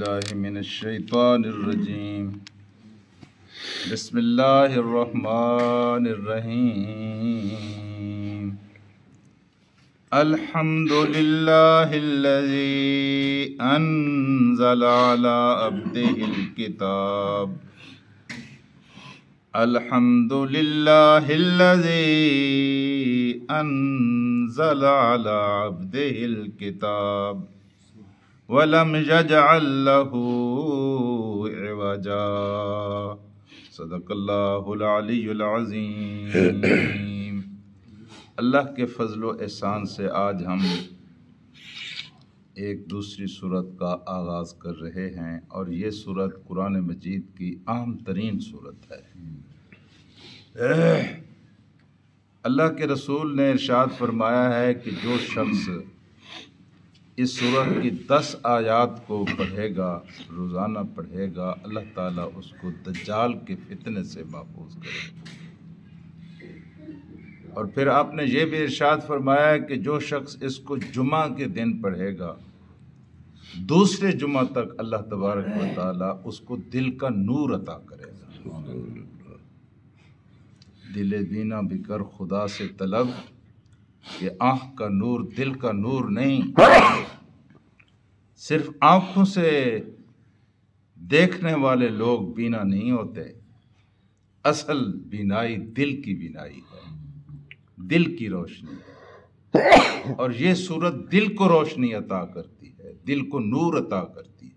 باللہ من الشیطان الرجیم بسم اللہ الرحمن الرحیم الحمد للہ الذی انزل علی عبدہ الکتاب الحمد للہ الذی انزل علی عبدہ الکتاب وَلَمْ يَجْعَلْ لَهُ عِوَجًا صدق اللہ العلی العظیم۔ اللہ کے فضل و احسان سے آج ہم ایک دوسری صورت کا آغاز کر رہے ہیں، اور یہ صورت قرآن مجید کی اہم ترین صورت ہے۔ اللہ کے رسول نے ارشاد فرمایا ہے کہ جو شخص اس صورت کی 10 آیات کو پڑھے گا، روزانہ پڑھے گا، اللہ تعالیٰ اس کو دجال کے فتنے سے محفوظ کرے گا۔ اور پھر آپ نے یہ بھی ارشاد فرمایا ہے کہ جو شخص اس کو جمعہ کے دن پڑھے گا، دوسرے جمعہ تک اللہ تبارک و تعالیٰ اس کو دل کا نور عطا کرے گا۔ دل بینا بھی کر خدا سے طلب کہ آنکھ کا نور دل کا نور نہیں، صرف آنکھوں سے دیکھنے والے لوگ بینا نہیں ہوتے، اصل بینائی دل کی بینائی ہے، دل کی روشنی ہے، اور یہ صورت دل کو روشنی عطا کرتی ہے، دل کو نور عطا کرتی ہے۔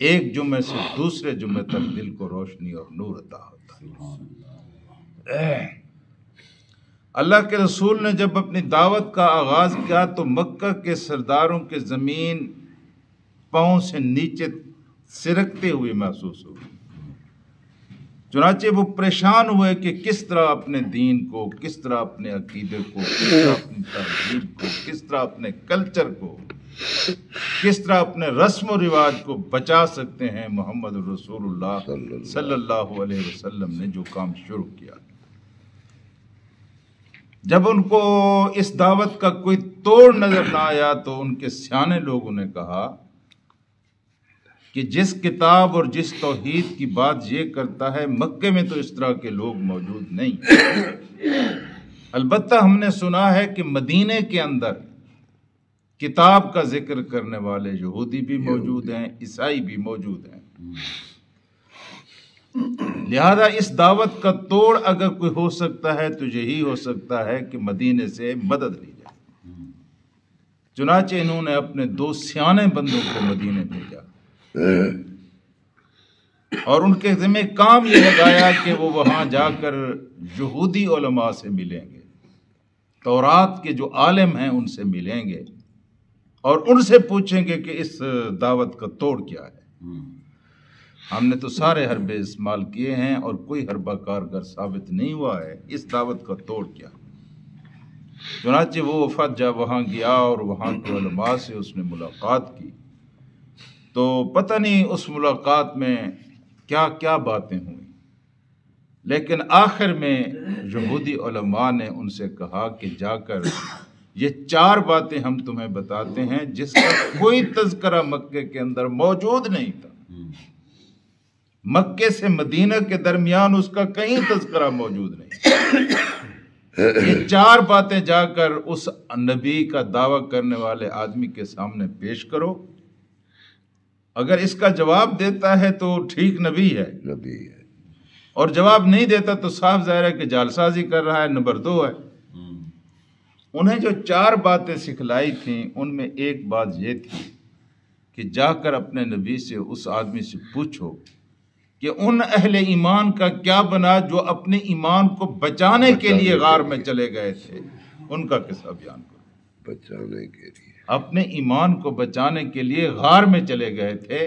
ایک جمعے سے دوسرے جمعے تک دل کو روشنی اور نور عطا ہوتا ہے۔ اللہ کے رسول نے جب اپنی دعوت کا آغاز کیا تو مکہ کے سرداروں کے زمین پاؤں سے نیچے سرکتے ہوئے محسوس ہوئی۔ چنانچہ وہ پریشان ہوئے کہ کس طرح اپنے دین کو، کس طرح اپنے عقیدے کو، کس طرح اپنی تہذیب کو، کس طرح اپنے کلچر کو، کس طرح اپنے رسم و رواج کو بچا سکتے ہیں۔ محمد رسول اللہ صلی اللہ علیہ وسلم نے جو کام شروع کیا، جب ان کو اس دعوت کا کوئی توڑ نظر نہ آیا تو ان کے سیانے لوگوں نے کہا کہ جس کتاب اور جس توحید کی بات یہ کرتا ہے، مکے میں تو اس طرح کے لوگ موجود نہیں۔ البتہ ہم نے سنا ہے کہ مدینے کے اندر کتاب کا ذکر کرنے والے یہودی بھی موجود ہیں، عیسائی بھی موجود ہیں، لہذا اس دعوت کا توڑ اگر کوئی ہو سکتا ہے تو یہی ہو سکتا ہے کہ مدینے سے مدد لی جائے۔ چنانچہ انہوں نے اپنے 2 سیانے بندوں کو مدینے بھیجا اور ان کے ذمہ کام یہ لگایا کہ وہ وہاں جا کر یہودی علماء سے ملیں گے، تورات کے جو عالم ہیں ان سے ملیں گے اور ان سے پوچھیں گے کہ اس دعوت کا توڑ کیا ہے۔ ہم نے تو سارے حربے استعمال کیے ہیں اور کوئی حربہ کارگر ثابت نہیں ہوا ہے، اس دعوت کا توڑ کیا۔ چنانچہ وہ وفد جب وہاں گیا اور وہاں کے علماء سے اس نے ملاقات کی تو پتہ نہیں اس ملاقات میں کیا کیا باتیں ہوئیں، لیکن آخر میں یہودی علماء نے ان سے کہا کہ جا کر یہ 4 باتیں ہم تمہیں بتاتے ہیں جس کا کوئی تذکرہ مکے کے اندر موجود نہیں تھا، مکے سے مدینہ کے درمیان اس کا کہیں تذکرہ موجود نہیں۔ یہ 4 باتیں جا کر اس نبی کا دعویٰ کرنے والے آدمی کے سامنے پیش کرو، اگر اس کا جواب دیتا ہے تو ٹھیک نبی ہے، اور جواب نہیں دیتا تو صاف ظاہر ہے کہ جعلسازی کر رہا ہے، نمبر 2 ہے۔ انہیں جو 4 باتیں سکھلائی تھیں ان میں ایک بات یہ تھی کہ جا کر اپنے نبی سے، اس آدمی سے پوچھو کہ ان اہل ایمان کا کیا بنا جو اپنے ایمان کو بچانے کے لیے غار میں چلے گئے تھے، ان کا قصہ بیان کرو۔ بچانے کے لیے، اپنے ایمان کو بچانے کے لیے غار میں چلے گئے تھے،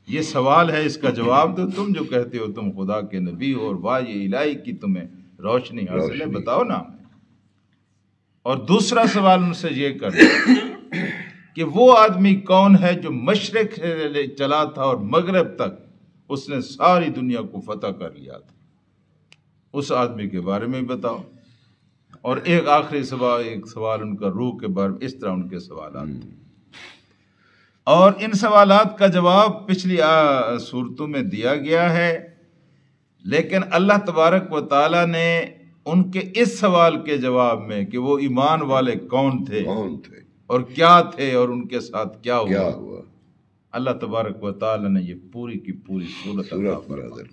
یہ سوال ہے، اس کا جواب دو۔ تم جو کہتے ہو تم خدا کے نبی ہو اور وحی الہی کی تمہیں روشنی حاصل ہے، بتاؤ نا۔ اور دوسرا سوال ان سے یہ کر کہ وہ آدمی کون ہے جو مشرق سے چلا تھا اور مغرب تک اس نے ساری دنیا کو فتح کر لیا تھا، اس آدمی کے بارے میں بتاؤ۔ اور ایک آخری سوال، ایک سوال ان کا روح کے بارے میں، اس طرح ان کے سوالات تھے۔ اور ان سوالات کا جواب پچھلی صورتوں میں دیا گیا ہے، لیکن اللہ تبارک و تعالیٰ نے ان کے اس سوال کے جواب میں کہ وہ ایمان والے کون تھے اور کیا تھے اور ان کے ساتھ کیا ہوا، اللہ تبارک و تعالیٰ نے یہ پوری کی پوری صورت عطا فرمائی۔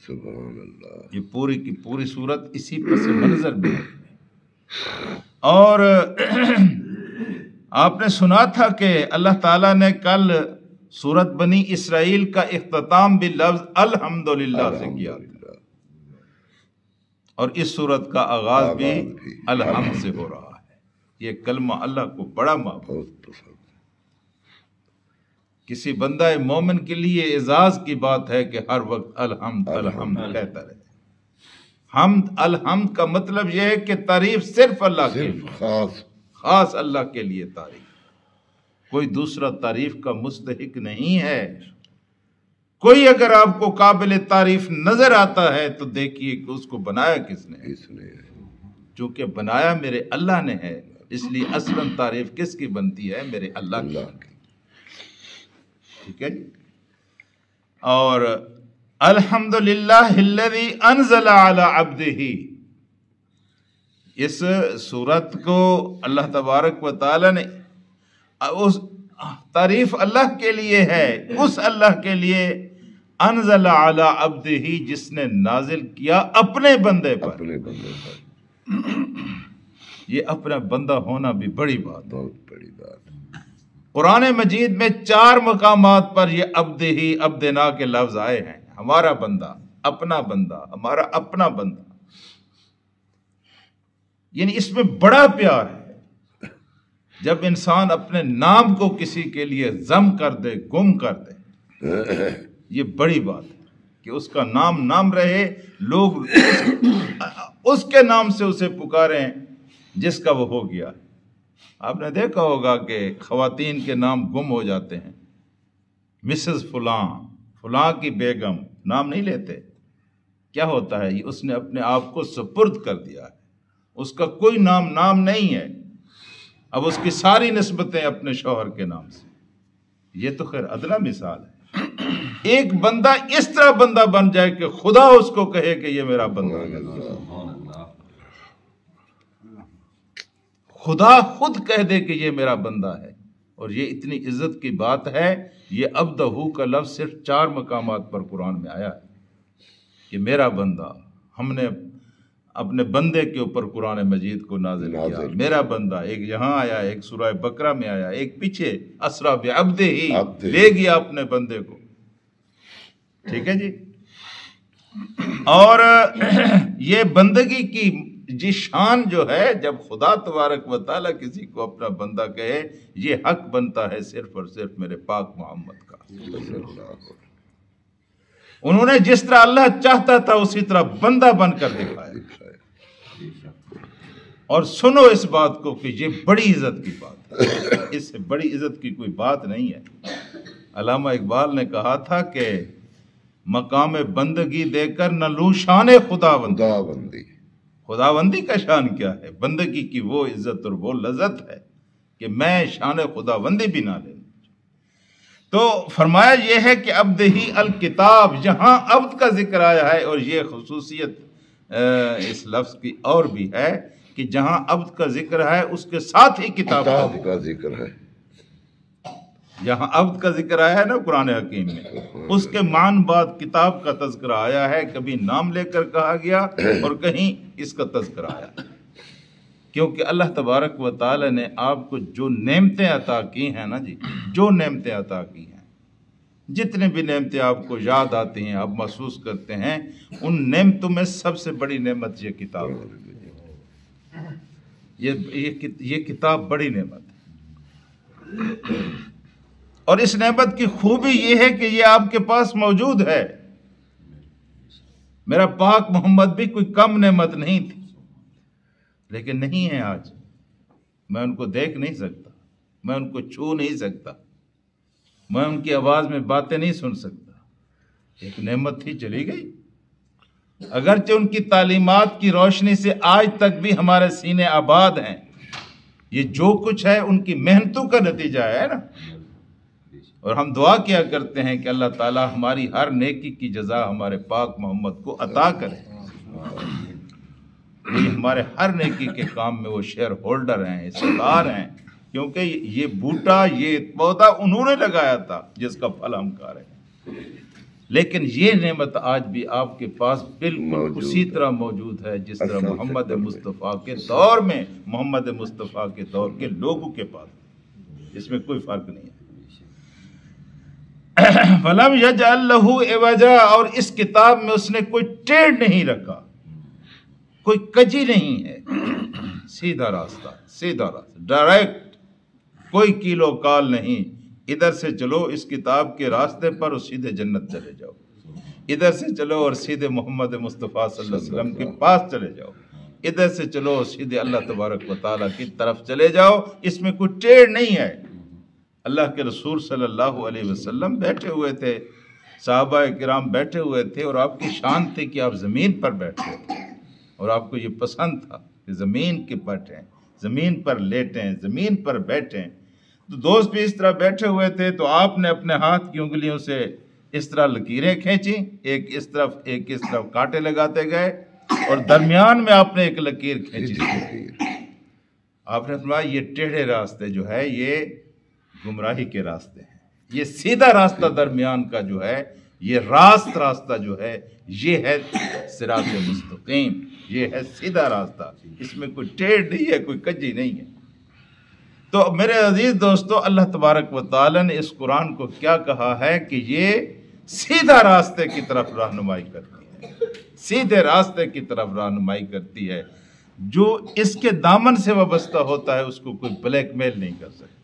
سبحان اللہ، یہ پوری کی پوری صورت اسی پس منظر میں ہے۔ اور آپ نے سنا تھا کہ اللہ تعالیٰ نے کل سورت بنی اسرائیل کا اختتام بھی لفظ الحمدللہ سے کیا، اور اس سورت کا آغاز بھی الحمد سے ہو رہا ہے۔ یہ کلمہ اللہ کو بڑا محبوب، کسی بندہ مومن کے لیے اعزاز کی بات ہے کہ ہر وقت الحمد الحمد کہتا رہے۔ حمد الحمد کا مطلب یہ ہے کہ تعریف صرف اللہ کے لیے، خاص اللہ کے لیے تعریف، کوئی دوسرا تعریف کا مستحق نہیں ہے۔ کوئی اگر آپ کو قابل تعریف نظر آتا ہے تو دیکھیے کہ اس کو بنایا کس نے، چونکہ بنایا میرے اللہ نے ہے، اس لیے اصلاً تعریف کس کی بنتی ہے؟ میرے اللہ کی۔ ٹھیک ہے جی۔ اور الحمدللہ الذی انزل علی عبدہ، اس سورت کو اللہ تبارک و تعالی نے اس تعریف اللہ کے لیے ہے، اس اللہ کے لیے انزل علی عبدہ جس نے نازل کیا اپنے بندے پر۔ یہ اپنا بندہ ہونا بھی بڑی بات، بہت بڑی بات۔ قرآن مجید میں 4 مقامات پر یہ عبدہ عبدنا کے لفظ آئے ہیں، ہمارا بندہ، اپنا بندہ، ہمارا اپنا بندہ، یعنی اس میں بڑا پیار ہے۔ جب انسان اپنے نام کو کسی کے لیے ضم کر دے، گم کر دے، یہ بڑی بات ہے کہ اس کا نام رہے، لوگ اس کے نام سے اسے پکاریں جس کا وہ ہو گیا۔ آپ نے دیکھا ہوگا کہ خواتین کے نام گم ہو جاتے ہیں، مسز فلاں کی بیگم، نام نہیں لیتے۔ کیا ہوتا ہے؟ اس نے اپنے آپ کو سپرد کر دیا ہے، اس کا کوئی نام نہیں ہے، اب اس کی ساری نسبتیں اپنے شوہر کے نام سے۔ یہ تو خیر ادنا مثال ہے۔ ایک بندہ اس طرح بندہ بن جائے کہ خدا اس کو کہے کہ یہ میرا بندہ ہے، خدا خود کہہ دے کہ یہ میرا بندہ ہے، اور یہ اتنی عزت کی بات ہے۔ یہ عبدہ کا لفظ صرف 4 مقامات پر قرآن میں آیا ہے کہ میرا بندہ۔ ہم نے اپنے بندے کے اوپر قرآن مجید کو نازل کیا، میرا بندہ۔ ایک یہاں آیا، ایک سورہ بقرہ میں آیا، ایک پیچھے اسریٰ بعبدہ، لے گیا اپنے بندے کو۔ ٹھیک ہے جی۔ اور یہ بندگی کی جی شان جو ہے، جب خدا تبارک و تعالیٰ کسی کو اپنا بندہ کہے، یہ حق بنتا ہے صرف اور صرف میرے پاک محمد کا۔ انہوں نے جس طرح اللہ چاہتا تھا اسی طرح بندہ بن کر دکھایا۔ اور سنو اس بات کو کہ یہ بڑی عزت کی بات ہے، اس سے بڑی عزت کی کوئی بات نہیں ہے۔ علامہ اقبال نے کہا تھا کہ مقام بندگی دے کر نہ لوں شان خداوندی۔ خداوندی کا شان کیا ہے؟ بندگی کی وہ عزت اور وہ لذت ہے کہ میں شان خداوندی بھی نہ لے۔ تو فرمایا یہ ہے کہ عبدہ الکتاب، یہاں عبد کا ذکر آیا ہے، اور یہ خصوصیت اس لفظ کی اور بھی ہے کہ جہاں عبد کا ذکر ہے اس کے ساتھ ہی کتاب کا ذکر ہے۔ جہاں عبد کا ذکر آیا ہے نا قرآن حکیم میں، اس کے معنی بعد کتاب کا تذکرہ آیا ہے، کبھی نام لے کر کہا گیا اور کہیں اس کا تذکرہ آیا، کیونکہ اللہ تبارک و تعالی نے آپ کو جو نعمتیں عطا کی ہیں نا جی، جو نعمتیں عطا کی ہیں، جتنے بھی نعمتیں آپ کو یاد آتی ہیں، آپ محسوس کرتے ہیں، ان نعمتوں میں سب سے بڑی نعمت یہ کتاب ہے۔ یہ کتاب بڑی نعمت ہے، اور اس نعمت کی خوبی یہ ہے کہ یہ آپ کے پاس موجود ہے۔ میرا پاک محمد بھی کوئی کم نعمت نہیں تھی، لیکن نہیں ہے آج۔ میں ان کو دیکھ نہیں سکتا، میں ان کو چھو نہیں سکتا، میں ان کی آواز میں باتیں نہیں سن سکتا۔ ایک نعمت تھی، چلی گئی۔ اگرچہ ان کی تعلیمات کی روشنی سے آج تک بھی ہمارے سینے آباد ہیں، یہ جو کچھ ہے ان کی محنتوں کا نتیجہ ہے نا. اور ہم دعا کیا کرتے ہیں کہ اللہ تعالی ہماری ہر نیکی کی جزا ہمارے پاک محمد کو عطا کرے. یہ ہمارے ہر نیکی کے کام میں وہ شیئر ہولڈر ہیں، حصہ دار ہیں، کیونکہ یہ بوٹا، یہ پودا انہوں نے لگایا تھا جس کا پھل ہم کھا رہے ہیں. لیکن یہ نعمت آج بھی آپ کے پاس بالکل اسی طرح موجود ہے جس طرح محمد مصطفیٰ کے دور میں محمد مصطفیٰ کے دور کے لوگوں کے پاس. اس میں کوئی فرق نہیں ہے. فَلَمْ يَجْعَلْ لَهُ عِوَجًا، اور اس کتاب میں اس نے کوئی ٹیڑھ نہیں رکھا، کوئی کجی نہیں ہے. سیدھا راستہ، سیدھا راستہ، ڈائریکٹ، کوئی کیلو کال نہیں. ادھر سے چلو اس کتاب کے راستے پر اور سیدھے جنت چلے جاؤ، ادھر سے چلو اور سیدھے محمد مصطفیٰ صلی اللہ علیہ وسلم کے پاس چلے جاؤ، ادھر سے چلو اور سیدھے اللہ تبارک و تعالیٰ کی طرف چلے جاؤ. اس میں کوئی ٹیڑھ نہیں ہے. اللہ کے رسول صلی اللہ علیہ وسلم بیٹھے ہوئے تھے، صحابہ کرام بیٹھے ہوئے تھے، اور آپ کی شان تھی کہ آپ زمین پر بیٹھے تھے، اور آپ کو یہ پسند تھا کہ زمین کے بیٹھیں، زمین پر لیٹیں، زمین پر بیٹھیں. تو دوست بھی اس طرح بیٹھے ہوئے تھے، تو آپ نے اپنے ہاتھ کی انگلیوں سے اس طرح لکیریں کھینچی، ایک اس طرف ایک اس طرف کانٹے لگاتے گئے، اور درمیان میں آپ نے ایک لکیر کھینچی. آپ نے فرمایا یہ ٹیڑھے راستے جو ہے یہ گمراہی کے راستے ہیں، یہ سیدھا راستہ درمیان کا جو ہے، یہ راستہ جو ہے، یہ ہے صراط مستقیم، یہ ہے سیدھا راستہ. اس میں کوئی ٹیڑھ نہیں ہے، کوئی کجی نہیں ہے. تو میرے عزیز دوستو، اللہ تبارک و تعالی نے اس قرآن کو کیا کہا ہے کہ یہ سیدھا راستے کی طرف رہنمائی کرتی ہے، سیدھے راستے کی طرف رہنمائی کرتی ہے. جو اس کے دامن سے وابستہ ہوتا ہے اس کو کوئی بلیک میل نہیں کر سکتا.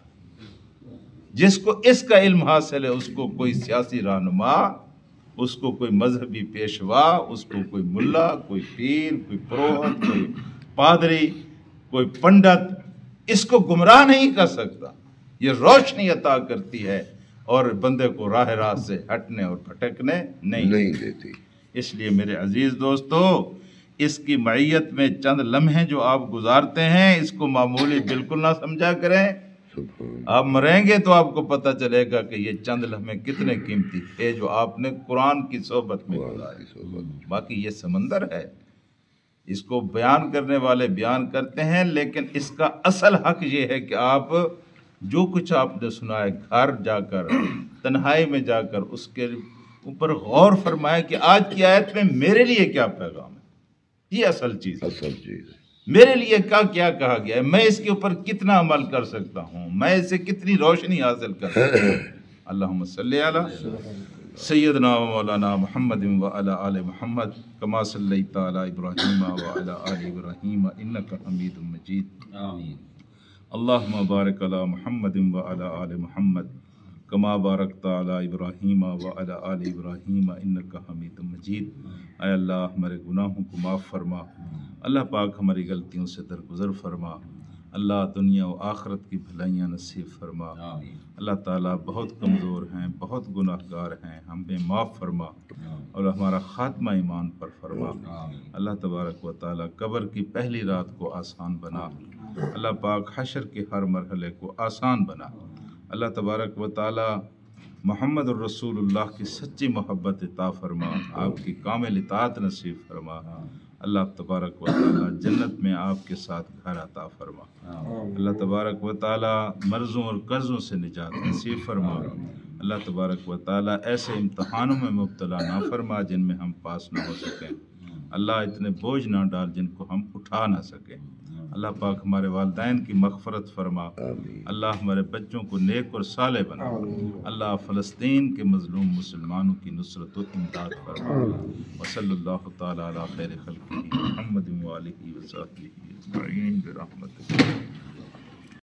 جس کو اس کا علم حاصل ہے اس کو کوئی سیاسی رہنما، اس کو کوئی مذہبی پیشوا، اس کو کوئی ملا، کوئی پیر، کوئی پروہت، کوئی پادری، کوئی پنڈت اس کو گمراہ نہیں کر سکتا. یہ روشنی عطا کرتی ہے اور بندے کو راہ راست سے ہٹنے اور بھٹکنے نہیں دیتی. اس لیے میرے عزیز دوستو، اس کی معیت میں چند لمحے جو آپ گزارتے ہیں اس کو معمولی بالکل نہ سمجھا کریں. آپ مریں گے تو آپ کو پتہ چلے گا کہ یہ چند لمحے کتنے قیمتی تھے جو آپ نے قرآن کی صحبت میں گزارے. باقی یہ سمندر ہے، اس کو بیان کرنے والے بیان کرتے ہیں، لیکن اس کا اصل حق یہ ہے کہ آپ جو کچھ آپ نے سنا ہے گھر جا کر، تنہائی میں جا کر اس کے اوپر غور فرمائے کہ آج کی آیت میں میرے لیے کیا پیغام ہے. یہ اصل چیز ہے. میرے لیے کیا کہا گیا ہے، میں اس کے اوپر کتنا عمل کر سکتا ہوں، میں اس سے کتنی روشنی حاصل کر سکتا ہوں. اللہم صلی علی سیدنا و مولانا محمد وعلی آل محمد کما صلیت علی ابراہیم وعلی آل ابراہیم انک حمید مجید. آمین. اللہم بارک علی محمد وعلی آل محمد کما بارکت علی ابراہیم وعلی آل ابراہیم انک حمید مجید. اے اللہ ہمارے گناہوں کو معاف فرما، اللہ پاک ہماری غلطیوں سے درگزر فرما، اللہ دنیا و آخرت کی بھلائیاں نصیب فرما. اللہ تعالیٰ بہت کمزور ہیں، بہت گناہ گار ہیں، ہمیں معاف فرما اور ہمارا خاتمہ ایمان پر فرما. اللہ تبارک و تعالیٰ قبر کی پہلی رات کو آسان بنا، اللہ پاک حشر کے ہر مرحلے کو آسان بنا. اللہ تبارک و تعالیٰ محمد الرسول اللہ کی سچی محبت عطا فرما، آپ کی کامل اطاعت نصیب فرما. اللہ تبارک و تعالیٰ جنت میں آپ کے ساتھ گھر عطا فرما. اللہ تبارک و تعالیٰ مرضوں اور قرضوں سے نجات نصیب فرما. اللہ تبارک و تعالیٰ ایسے امتحانوں میں مبتلا نہ فرما جن میں ہم پاس نہ ہو سکیں. اللہ اتنے بوجھ نہ ڈال جن کو ہم اٹھا نہ سکیں. اللہ پاک ہمارے والدین کی مغفرت فرما. اللہ ہمارے بچوں کو نیک اور صالح بنا. اللہ فلسطین کے مظلوم مسلمانوں کی نصرت و امداد فرما. وصلی اللہ تعالی علی خیر خلقہ محمد و آلہ و صحبہ اجمعین برحمتہ.